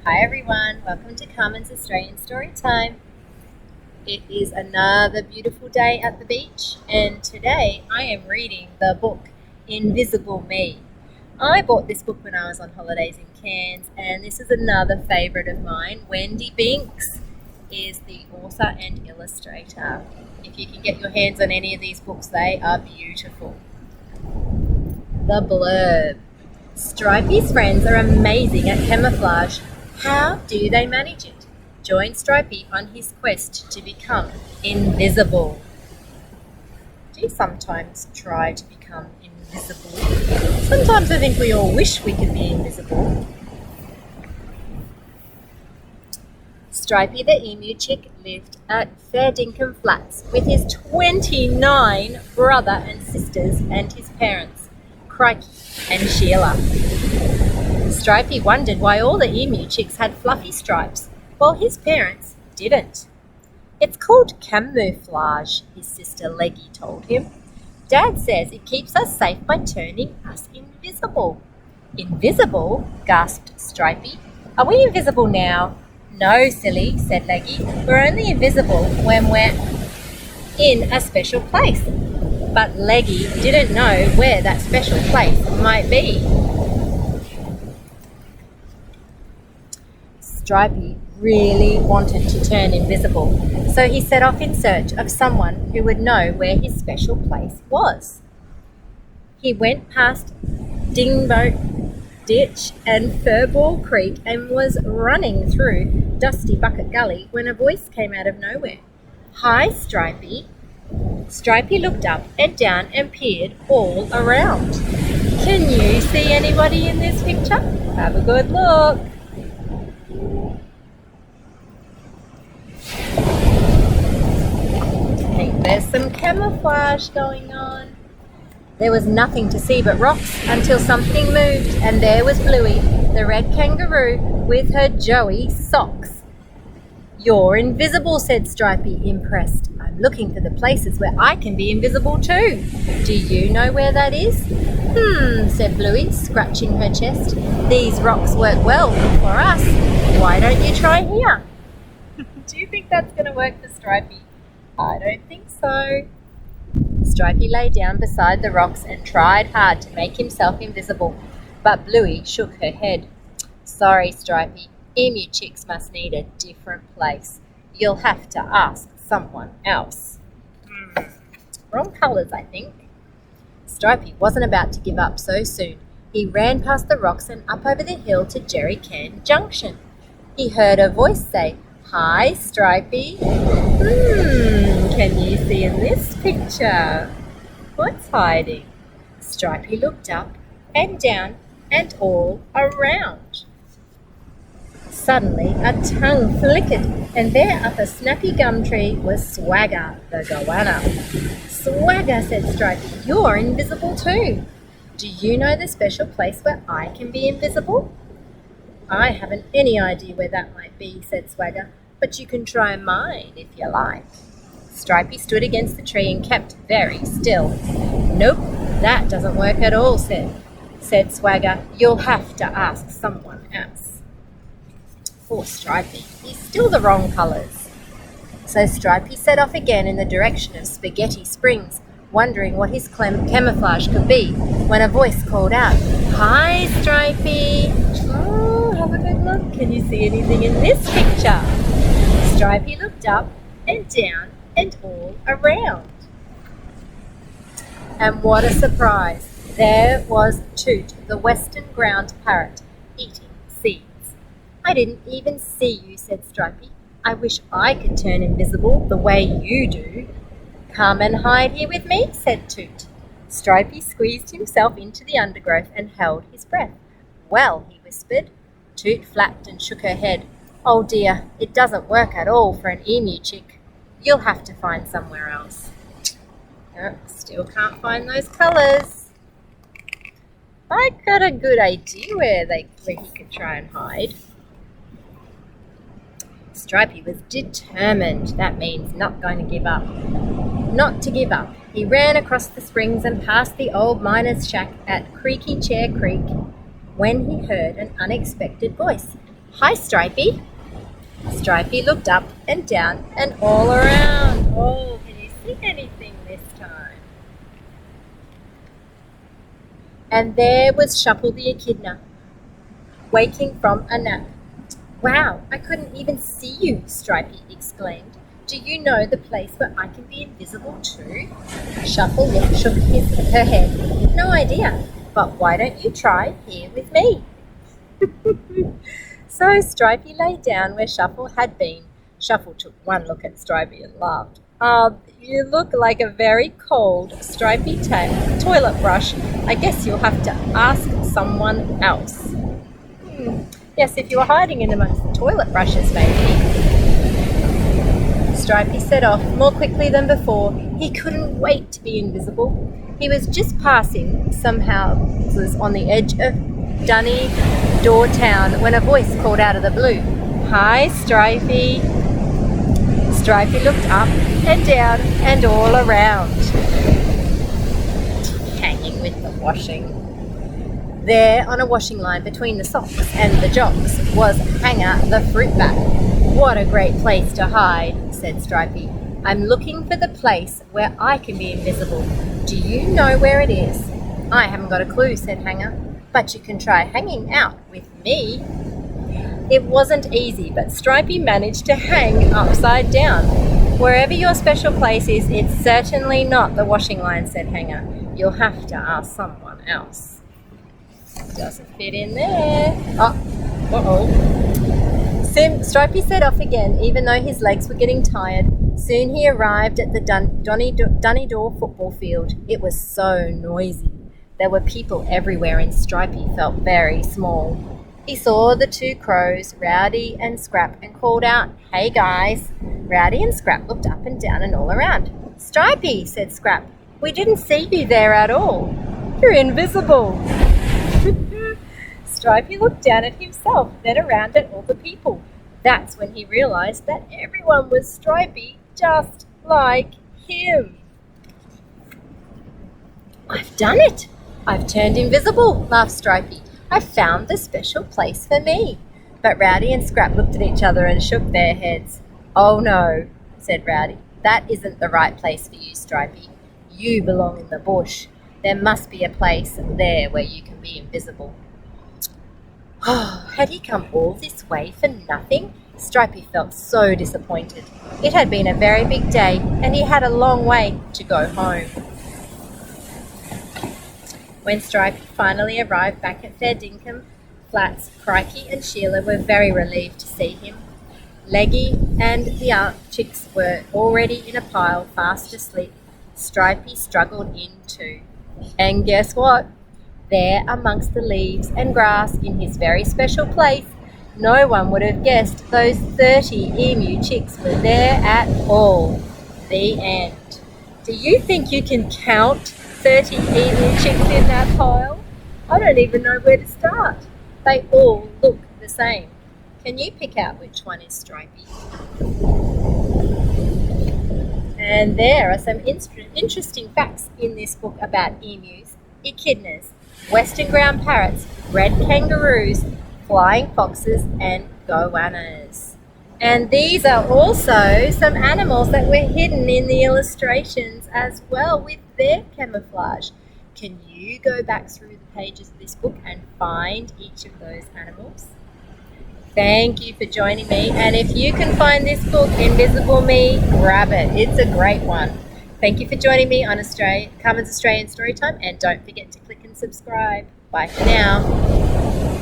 Hi everyone, welcome to Carmen's Australian Storytime. It is another beautiful day at the beach, and today I am reading the book Invisible Me. I bought this book when I was on holidays in Cairns, and this is another favourite of mine. Wendy Binks is the author and illustrator. If you can get your hands on any of these books, they are beautiful. The blurb. Stripey's friends are amazing at camouflage. How do they manage it? Join Stripey on his quest to become invisible. Do you sometimes try to become invisible? Sometimes I think we all wish we could be invisible. Stripey the emu chick lived at Fair Dinkum Flats with his 29 brother and sisters and his parents, Crikey and Sheila. Stripey wondered why all the emu chicks had fluffy stripes, while his parents didn't. It's called camouflage, his sister Leggy told him. Dad says it keeps us safe by turning us invisible. Invisible? Gasped Stripey. Are we invisible now? No, silly, said Leggy. We're only invisible when we're in a special place. But Leggy didn't know where that special place might be. Stripey really wanted to turn invisible, so he set off in search of someone who would know where his special place was. He went past Dingboat Ditch and Furball Creek and was running through Dusty Bucket Gully when a voice came out of nowhere. Hi, Stripey. Stripey looked up and down and peered all around. Can you see anybody in this picture? Have a good look. I think there's some camouflage going on. There was nothing to see but rocks until something moved, and there was Bluey, the red kangaroo, with her Joey socks. You're invisible, said Stripey, impressed. I'm looking for the places where I can be invisible too. Do you know where that is? Said Bluey, scratching her chest. These rocks work well for us. Why don't you try here? Do you think that's going to work for Stripey? I don't think so. Stripey lay down beside the rocks and tried hard to make himself invisible, but Bluey shook her head. Sorry, Stripey, emu chicks must need a different place. You'll have to ask someone else. Wrong colours, I think. Stripey wasn't about to give up so soon. He ran past the rocks and up over the hill to Jerry Can Junction. He heard a voice say, Hi, Stripey. Can you see in this picture? What's hiding? Stripey looked up and down and all around. Suddenly a tongue flickered, and there up a snappy gum tree was Swagger the goanna. Swagger, said Stripey, you're invisible too. Do you know the special place where I can be invisible? I haven't any idea where that might be, said Swagger, but you can try mine if you like. Stripey stood against the tree and kept very still. Nope, that doesn't work at all, said Swagger. You'll have to ask someone else. Poor Stripey, he's still the wrong colours. So Stripey set off again in the direction of Spaghetti Springs, wondering what his camouflage could be, when a voice called out, Hi, Stripey. Oh, have a good look. Can you see anything in this picture? Stripey looked up and down and all around. And what a surprise! There was Toot, the western ground parrot, eating seeds. I didn't even see you, said Stripey. I wish I could turn invisible the way you do. Come and hide here with me, said Toot. Stripey squeezed himself into the undergrowth and held his breath. Well, he whispered. Toot flapped and shook her head. Oh dear, it doesn't work at all for an emu chick. You'll have to find somewhere else. Oh, still can't find those colours. I got a good idea where he could try and hide. Stripey was determined. That means not going to give up. Not to give up. He ran across the springs and past the old miner's shack at Creaky Chair Creek when he heard an unexpected voice. Hi, Stripey. Stripey looked up and down and all around. Oh, can you see anything this time? And there was Shuffle the Echidna, waking from a nap. Wow, I couldn't even see you, Stripey exclaimed. Do you know the place where I can be invisible too? Shuffle shook her head. No idea, but why don't you try here with me? So Stripey lay down where Shuffle had been. Shuffle took one look at Stripey and laughed. You look like a very cold, stripy toilet brush. I guess you'll have to ask someone else. Yes, if you were hiding in amongst the toilet brushes, maybe. Stripey set off more quickly than before. He couldn't wait to be invisible. He was just passing some houses on the edge of Dunny Door Town when a voice called out of the blue. Hi, Stripey. Stripey looked up and down and all around. Hanging with the washing. There, on a washing line between the socks and the jocks, was Hanger the fruit bat. What a great place to hide, said Stripey. I'm looking for the place where I can be invisible. Do you know where it is? I haven't got a clue, said Hanger, but you can try hanging out with me. It wasn't easy, but Stripey managed to hang upside down. Wherever your special place is, it's certainly not the washing line, said Hanger. You'll have to ask someone else. Doesn't fit in there. Stripey set off again, even though his legs were getting tired. Soon he arrived at the Dunnydore football field. It was so noisy. There were people everywhere and Stripey felt very small. He saw the two crows, Rowdy and Scrap, and called out, Hey guys! Rowdy and Scrap looked up and down and all around. Stripey, said Scrap, we didn't see you there at all. You're invisible. Stripey looked down at himself, then around at all the people. That's when he realized that everyone was Stripey, just like him. I've done it! I've turned invisible, laughed Stripey. I've found the special place for me. But Rowdy and Scrap looked at each other and shook their heads. Oh no, said Rowdy. That isn't the right place for you, Stripey. You belong in the bush. There must be a place there where you can be invisible. Oh, had he come all this way for nothing? Stripey felt so disappointed. It had been a very big day, and he had a long way to go home. When Stripey finally arrived back at Fair Dinkum Flats, Crikey and Sheila were very relieved to see him. Leggy and the aunt chicks were already in a pile, fast asleep. Stripey struggled in too. And guess what? There amongst the leaves and grass in his very special place, no one would have guessed those 30 emu chicks were there at all. The end. Do you think you can count 30 emu chicks in that pile? I don't even know where to start. They all look the same. Can you pick out which one is Stripey? And there are some interesting facts in this book about emus, echidnas, western ground parrots, red kangaroos, flying foxes, and goannas. And these are also some animals that were hidden in the illustrations as well with their camouflage. Can you go back through the pages of this book and find each of those animals? Thank you for joining me, and if you can find this book, Invisible Me, grab it. It's a great one. Thank you for joining me on Carmen's Australian Storytime, and don't forget to click and subscribe. Bye for now.